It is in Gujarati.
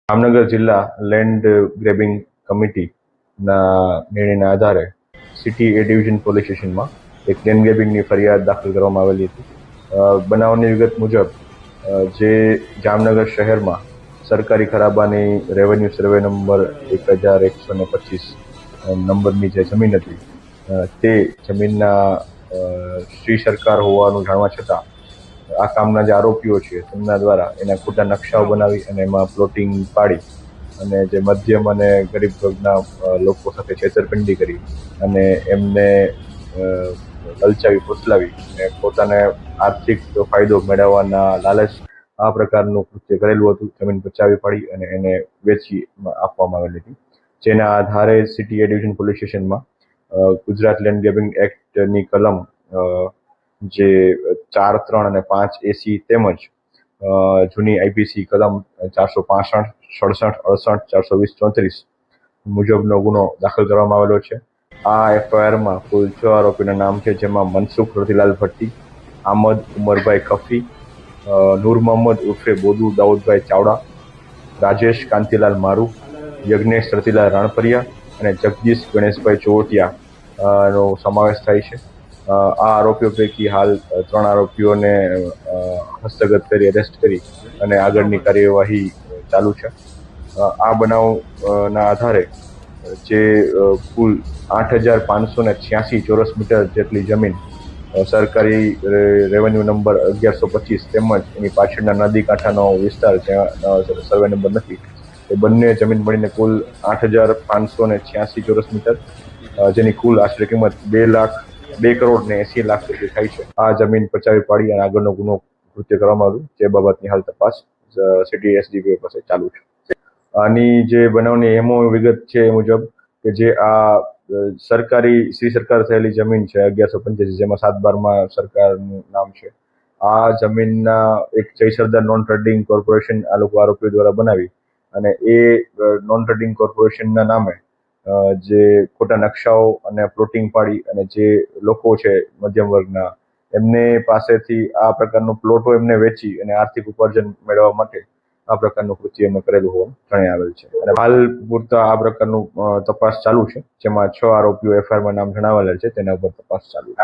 જામનગર જિલ્લા લેન્ડ ગ્રેબિંગ કમિટીના નિર્ણયના આધારે સિટી એ ડિવિઝન પોલીસ સ્ટેશનમાં એક લેન્ડ ગ્રેબિંગની ફરિયાદ દાખલ કરવામાં આવેલી હતી. બનાવની વિગત મુજબ જે જામનગર શહેરમાં સરકારી ખરાબાની રેવન્યુ સર્વે નંબર 1125 નંબરની જે જમીન હતી તે જમીનના શ્રી સરકાર હોવાનું જાણવા છતાં આ કામના જે આરોપીઓ છે તેમના દ્વારા એના ખોટા નકશાઓ બનાવી અને એમાં પ્લોટિંગ પાડી અને જે મધ્યમ અને ગરીબ વર્ગના લોકો સાથે છેતરપિંડી કરી અને એમને લલચાવી ફોસલાવી અને પોતાને આર્થિક ફાયદો મેળવવાના લાલચ આ પ્રકારનું કૃત્ય કરેલું હતું. જમીન પચાવી પાડી અને એને વેચી આપવામાં આવેલી હતી. જેના આધારે સિટી એ ડિવિઝન પોલીસ સ્ટેશનમાં ગુજરાત લેન્ડ ગ્રેબિંગ એક્ટની કલમ જે 4, 3 અને 5 AC તેમજ જૂની આઈપીસી કલમ 465, 67, 68, 420, 34 મુજબનો ગુનો દાખલ કરવામાં આવેલો છે. આ એફઆઈઆરમાં કુલ 6 આરોપીના નામ છે, જેમાં મનસુખ રતિલાલ ભટ્ટી, આમદ ઉમરભાઈ કફી, નૂર મોહમ્મદ ઉર્ફે બોદુ દાઉદભાઈ ચાવડા, રાજેશ કાંતિલાલ મારુ, યજ્ઞેશ રતિલાલ રાણપરિયા અને જગદીશ ગણેશભાઈ ચોવટિયા નો સમાવેશ થાય છે. આ આરોપીઓ પૈકી હાલ 3 આરોપીઓને હસ્તગત કરી એરેસ્ટ કરી અને આગળની કાર્યવાહી ચાલુ છે. આ બનાવના આધારે જે કુલ 8,586 ચોરસ મીટર જેટલી જમીન સરકારી રેવન્યુ નંબર 1125 તેમજ એની પાછળના નદી કાંઠાનો વિસ્તાર જ્યાં સર્વે નંબર નથી, એ બંને જમીન મળીને કુલ 8,586 ચોરસ મીટર, જેની કુલ આશરે કિંમત 2,80,00,000 રૂપિયા થાય છે. આ જમીન પચાવી પાડી અને આગળનો ગુનો કૃત્ય કરવામાં આવ્યું, જે બાબતની હાલ તપાસ સિટી એસડીપીઓ પાસે ચાલુ છે. આની જે બનાવની એમો વિગત છે એ મુજબ કે જે આ સરકારી શ્રી સરકાર થયેલી જમીન છે 1185, જેમાં 7/12માં સરકારનું નામ છે. આ જમીનના એક જય સરદાર નોન ટ્રેડિંગ કોર્પોરેશન આ લોકો આરોપીઓ દ્વારા બનાવી અને એ નોન ટ્રેડિંગ કોર્પોરેશનના નામે જે ખોટા નકશાઓ અને પ્લોટિંગ પાડી અને જે લોકો છે મધ્યમ વર્ગના એમને પાસેથી આ પ્રકારનો પ્લોટો એમને વેચી અને આર્થિક ઉપાર્જન મેળવવા માટે આ પ્રકારનું કૃત્ય એમને કરેલું હોવાનું જણાઈ આવેલ છે. અને હાલ પૂરતા આ પ્રકારનું તપાસ ચાલુ છે, જેમાં 6 આરોપીઓ એફઆઈઆરમાં નામ જણાવેલા છે, તેના ઉપર તપાસ ચાલુ છે.